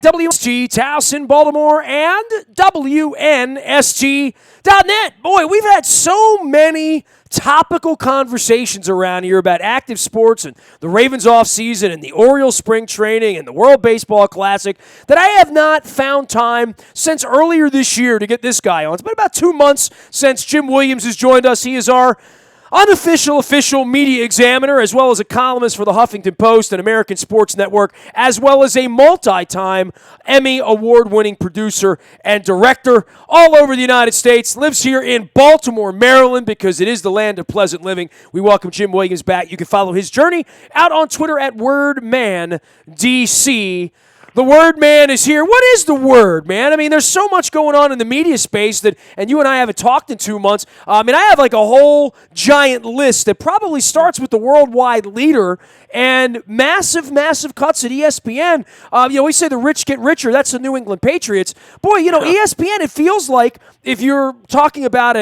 WNST, Towson, Baltimore, and WNST.net. Boy, we've had so many topical conversations around here about active sports and the Ravens offseason and the Orioles spring training and the World Baseball Classic that I have not found time since earlier this year to get this guy on. It's been about 2 months since Jim Williams has joined us. He is our unofficial official media examiner, as well as a columnist for the Huffington Post and American Sports Network, as well as a multi-time Emmy award-winning producer and director all over the United States. Lives here in Baltimore, Maryland, because it is the land of pleasant living. We welcome Jim Williams back. You can follow his journey out on Twitter at WordManDC. The Word Man is here. What is the Word, man? I mean, there's so much going on in the media space that, and you and I haven't talked in 2 months. I have like a whole giant list that probably starts with the worldwide leader and massive, massive cuts at ESPN. We say the rich get richer. That's the New England Patriots. Boy, ESPN, it feels like if you're talking about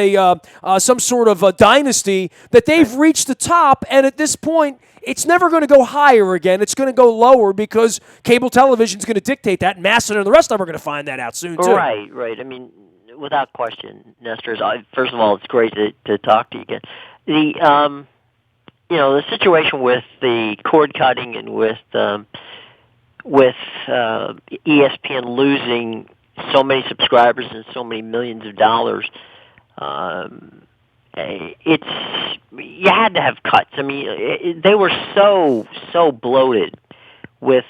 some sort of a dynasty, that they've reached the top, and at this point, it's never going to go higher again. It's going to go lower because cable television is going to dictate that. Masson and the rest of them are going to find that out soon, too. Right. I mean, without question, Nestor, first of all, it's great to talk to you again. The situation with the cord cutting and with ESPN losing so many subscribers and so many millions of dollars, you had to have cuts. I mean, they were so bloated with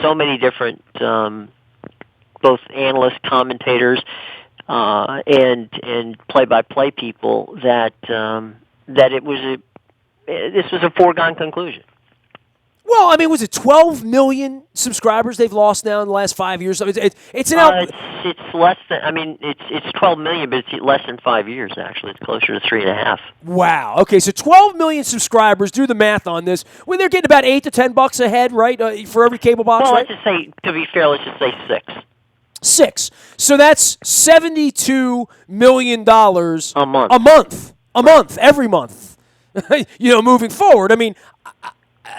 so many different both analysts, commentators, and play-by-play people that this was a foregone conclusion. Well, I mean, was it 12 million subscribers they've lost now in the last 5 years? It's it's less than. I mean, it's 12 million, but it's less than 5 years. Actually, it's closer to 3.5. Wow. Okay, so 12 million subscribers. Do the math on this. When they're getting about $8 to $10 a head, right, for every cable box. Well, right? let's just say, to be fair, let's just say 6. 6. So that's $72 million a month. Every month. Moving forward. I mean,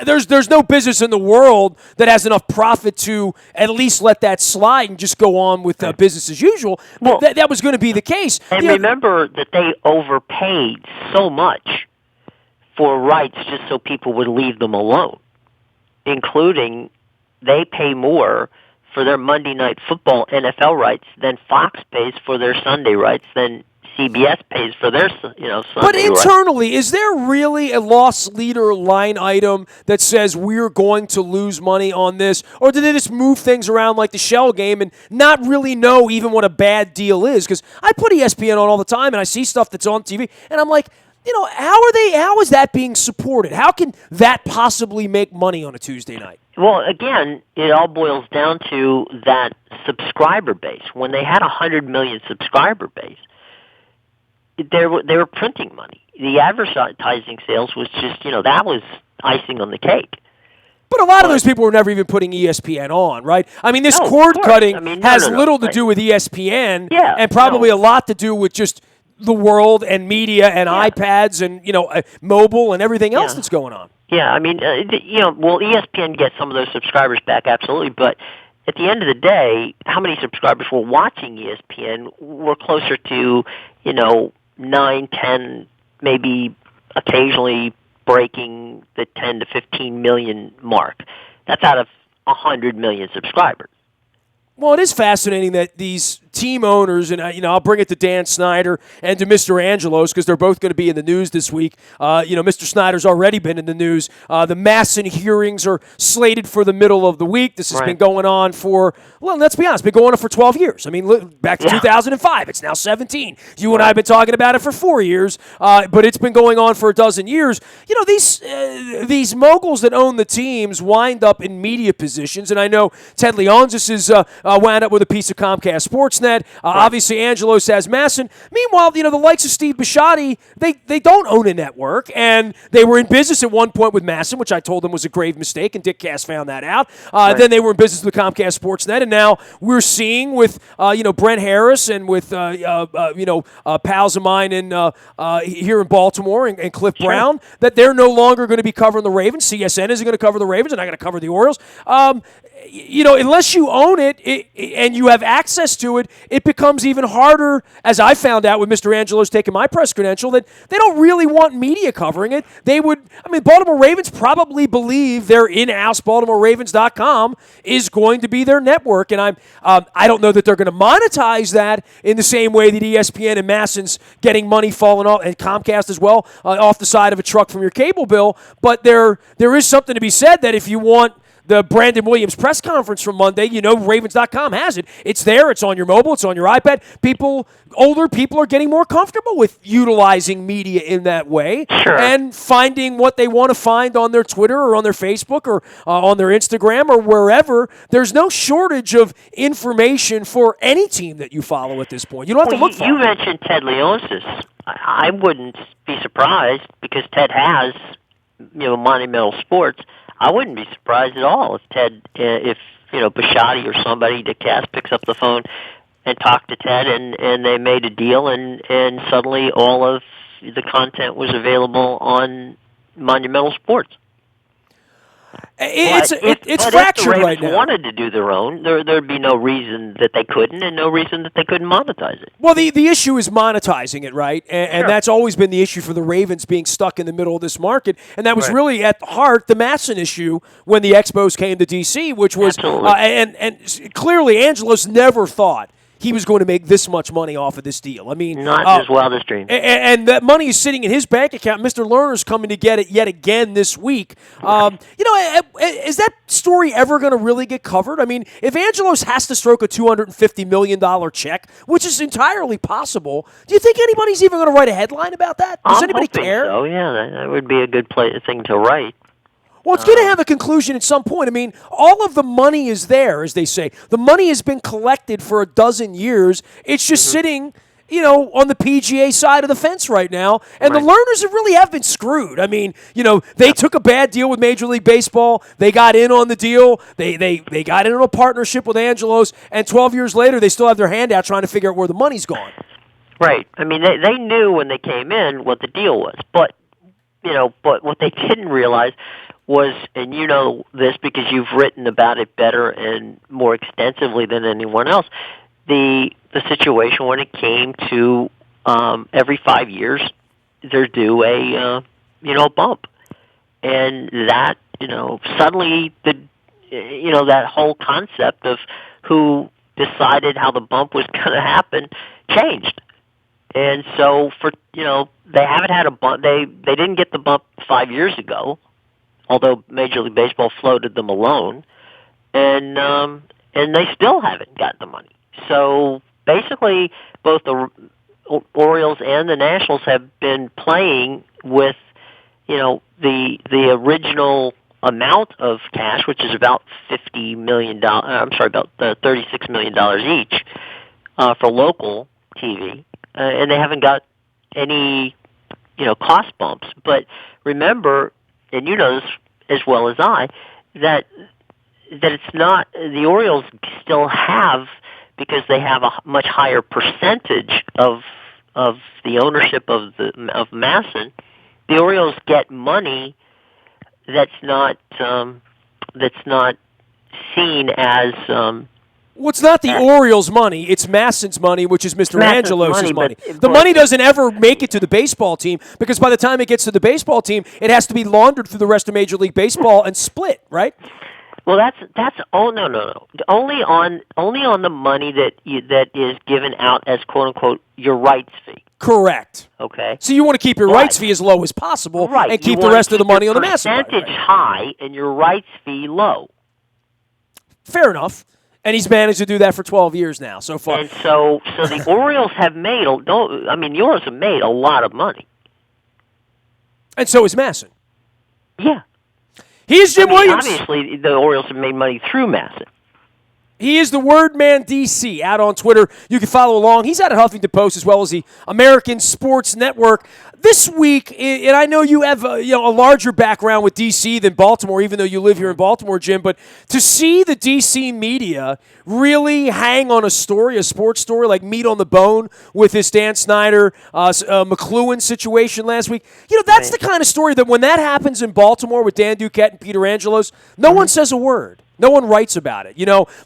There's no business in the world that has enough profit to at least let that slide and just go on with business as usual. Well, that was going to be the case. And remember that they overpaid so much for rights just so people would leave them alone, including they pay more for their Monday Night Football NFL rights than Fox pays for their Sunday rights, than CBS pays for their, Sunday. But internally, is there really a loss leader line item that says we're going to lose money on this? Or did they just move things around like the shell game and not really know even what a bad deal is? Because I put ESPN on all the time, and I see stuff that's on TV, and I'm like, how is that being supported? How can that possibly make money on a Tuesday night? Well, again, it all boils down to that subscriber base. When they had 100 million subscriber base, they were printing money. The advertising sales was just, that was icing on the cake. But a lot of those people were never even putting ESPN on, right? I mean, this cord cutting has little to do with ESPN and probably a lot to do with just the world and media and iPads and, mobile and everything else that's going on. Yeah, I mean, ESPN gets some of those subscribers back, absolutely, but at the end of the day, how many subscribers were watching ESPN were closer to, 9, 10, maybe occasionally breaking the 10 to 15 million mark. That's out of 100 million subscribers. Well, it is fascinating that these team owners, and I'll bring it to Dan Snyder and to Mr. Angelos because they're both going to be in the news this week. Mr. Snyder's already been in the news. The Masson hearings are slated for the middle of the week. This has been going on for, well, let's be honest, been going on for 12 years. I mean, look, back to 2005. It's now 17. You and I have been talking about it for 4 years, but it's been going on for a dozen years. These moguls that own the teams wind up in media positions, and I know Ted Leonsis is wound up with a piece of Comcast Sportsnet. Obviously, Angelos has Masson. Meanwhile, the likes of Steve Bisciotti, they don't own a network, and they were in business at one point with Masson, which I told them was a grave mistake, and Dick Cass found that out. Then they were in business with Comcast Sportsnet, and now we're seeing with Brent Harris and with pals of mine here in Baltimore and Cliff Brown that they're no longer going to be covering the Ravens. CSN isn't going to cover the Ravens, and not going to cover the Orioles. Unless you own it, and you have access to it, it becomes even harder, as I found out with Mr. Angelos taking my press credential, that they don't really want media covering it. Baltimore Ravens probably believe their in-house BaltimoreRavens.com is going to be their network, and I don't know that they're going to monetize that in the same way that ESPN and Masson's getting money falling off, and Comcast as well, off the side of a truck from your cable bill, but there is something to be said that if you want the Brandon Williams press conference from Monday, Ravens.com has it. It's there. It's on your mobile. It's on your iPad. Older people are getting more comfortable with utilizing media in that way and finding what they want to find on their Twitter or on their Facebook or on their Instagram or wherever. There's no shortage of information for any team that you follow at this point. You don't have to look for it. You mentioned Ted Leonsis. I wouldn't be surprised because Ted has, Monumental Sports. I wouldn't be surprised at all if Bisciotti or somebody, Dick Cass, picks up the phone and talked to Ted and they made a deal and suddenly all of the content was available on Monumental Sports. It's fractured right now. If the Ravens wanted to do their own, there'd be no reason that they couldn't, and no reason that they couldn't monetize it. Well, the issue is monetizing it, right? And that's always been the issue for the Ravens being stuck in the middle of this market. And that was really at the heart the Masson issue when the Expos came to D.C., which was and clearly Angelos never thought he was going to make this much money off of this deal. I mean, not his wildest dream. And that money is sitting in his bank account. Mr. Lerner's coming to get it yet again this week. Is that story ever going to really get covered? I mean, if Angelos has to stroke a $250 million check, which is entirely possible, do you think anybody's even going to write a headline about that? Does anybody care? So, yeah, that would be a good thing to write. Well, it's going to have a conclusion at some point. I mean, all of the money is there, as they say. The money has been collected for a dozen years. It's just sitting, on the PGA side of the fence right now. And the Lerners really have been screwed. I mean, they took a bad deal with Major League Baseball. They got in on the deal. They got into a partnership with Angelos. And 12 years later, they still have their hand out trying to figure out where the money's gone. Right. I mean, they knew when they came in what the deal was. But what they didn't realize was, and you know this because you've written about it better and more extensively than anyone else, the situation when it came to every 5 years they're due a bump, and that suddenly that whole concept of who decided how the bump was going to happen changed. And so they haven't had a bump. They didn't get the bump 5 years ago, although Major League Baseball floated them a loan, and they still haven't got the money. So basically, both the Orioles and the Nationals have been playing with the original amount of cash, which is about $50 million. About $36 million each for local TV, and they haven't got any cost bumps. But remember, and you know this as well as I, that it's not the Orioles still have, because they have a much higher percentage of the ownership of Masson. The Orioles get money that's not seen as. Well, it's not the Orioles' money. It's Masson's money, which is Mr. Angelos' money. The money doesn't ever make it to the baseball team, because by the time it gets to the baseball team, it has to be laundered through the rest of Major League Baseball and split, right? Well, that's no. Only on the money that is given out as quote unquote your rights fee. Correct. Okay. So you want to keep your rights fee as low as possible, and keep the rest of the money on the Masson money. Percentage high and your rights fee low. Fair enough. And he's managed to do that for 12 years now, so far. And so the Orioles have made the Orioles have made a lot of money. And so is Masson. Yeah. He is Jim Williams. Obviously, the Orioles have made money through Masson. He is the Word Man DC out on Twitter. You can follow along. He's out at Huffington Post as well as the American Sports Network. This week, and I know you have a larger background with DC than Baltimore, even though you live here in Baltimore, Jim, but to see the DC media really hang on a sports story like meat on the bone with this Dan Snyder, McLuhan situation last week, that's the kind of story that when that happens in Baltimore with Dan Duquette and Peter Angelos, no one says a word. No one writes about it.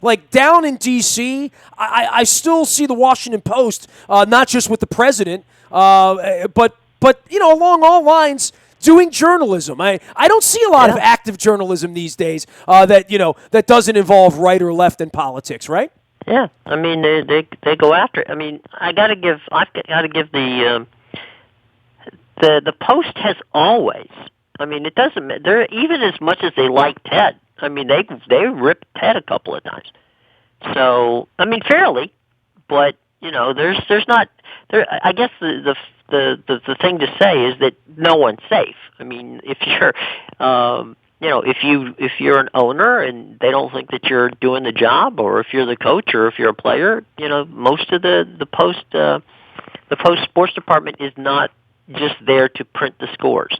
Like down in D.C., I still see the Washington Post, not just with the president, but along all lines, doing journalism. I don't see a lot of active journalism these days that doesn't involve right or left in politics, right? Yeah, I mean they go after it. I mean I've got to give the Post has always. I mean it doesn't. They're even as much as they like Ted. I mean they ripped Ted a couple of times. So I mean fairly, but there's not there. I guess the thing to say is that no one's safe. I mean if you're if you're an owner and they don't think that you're doing the job, or if you're the coach, or if you're a player, most of the Post sports department is not just there to print the scores.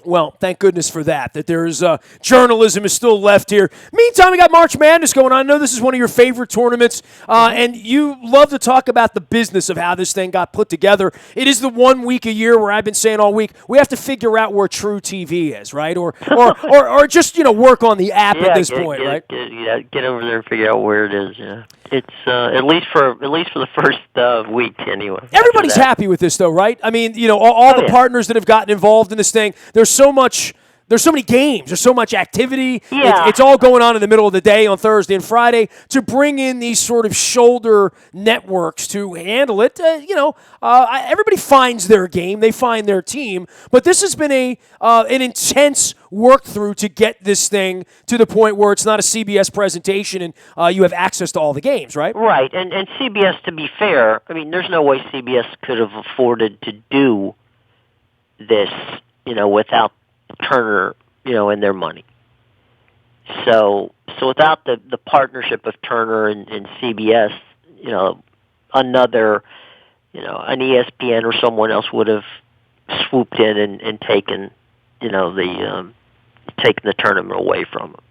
Well, thank goodness for that there's journalism is still left here. Meantime, we got March Madness going on. I know this is one of your favorite tournaments, and you love to talk about the business of how this thing got put together. It is the 1 week a year where I've been saying all week, we have to figure out where True TV is, right? Or just, work on the app at this point, right? Get over there and figure out where it is, yeah. It's at least for the first week anyway. Everybody's happy with this, though, right? I mean, all the partners that have gotten involved in this thing. There's so many games. There's so much activity. Yeah. It's all going on in the middle of the day on Thursday and Friday to bring in these sort of shoulder networks to handle it. Everybody finds their game. They find their team. But this has been an intense work through to get this thing to the point where it's not a CBS presentation and you have access to all the games, right? Right. And CBS, to be fair, I mean, there's no way CBS could have afforded to do this, without Turner, and their money. So without the partnership of Turner and CBS, another, an ESPN or someone else would have swooped in and taken, taken the tournament away from them.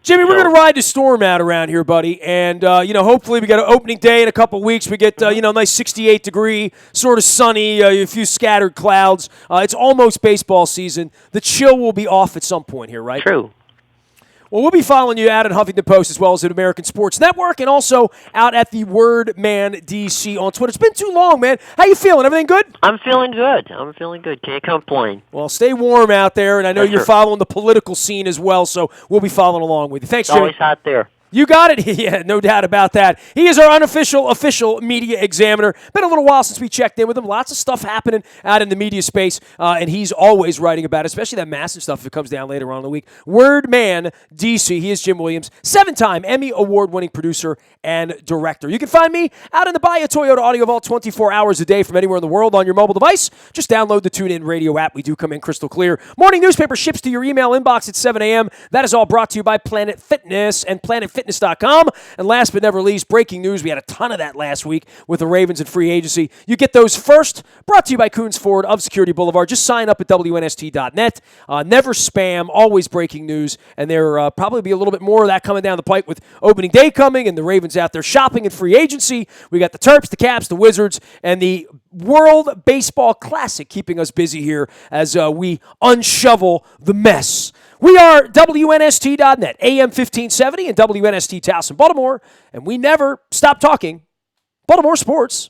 Jimmy, we're going to ride the storm out around here, buddy, and hopefully we got an opening day in a couple weeks. We get nice 68-degree, sort of sunny, a few scattered clouds. It's almost baseball season. The chill will be off at some point here, right? True. Well, we'll be following you out at Huffington Post as well as at American Sports Network, and also out at the Word Man DC on Twitter. It's been too long, man. How you feeling? Everything good? I'm feeling good. Can't complain. Well, stay warm out there, and I know you're following the political scene as well, so we'll be following along with you. Thanks, Jimmy. Always hot there. You got it. Yeah, no doubt about that. He is our official media examiner. Been a little while since we checked in with him. Lots of stuff happening out in the media space, and he's always writing about it, especially that massive stuff that comes down later on in the week. Word Man DC. He is Jim Williams, 7-time Emmy Award-winning producer and director. You can find me out in the Buy a Toyota Audio Vault 24 hours a day from anywhere in the world on your mobile device. Just download the TuneIn Radio app. We do come in crystal clear. Morning newspaper ships to your email inbox at 7 a.m. That is all brought to you by Planet Fitness and PlanetFitness.com. And last but never least, breaking news. We had a ton of that last week with the Ravens and free agency. You get those first. Brought to you by Coons Ford of Security Boulevard. Just sign up at WNST.net. Never spam. Always breaking news. And there probably be a little bit more of that coming down the pipe with opening day coming and the Ravens out there shopping in free agency. We got the Terps, the Caps, the Wizards, and the World Baseball Classic keeping us busy here as we unshovel the mess. We are WNST.net, AM 1570 and WNST Towson, Baltimore, and we never stop talking Baltimore sports.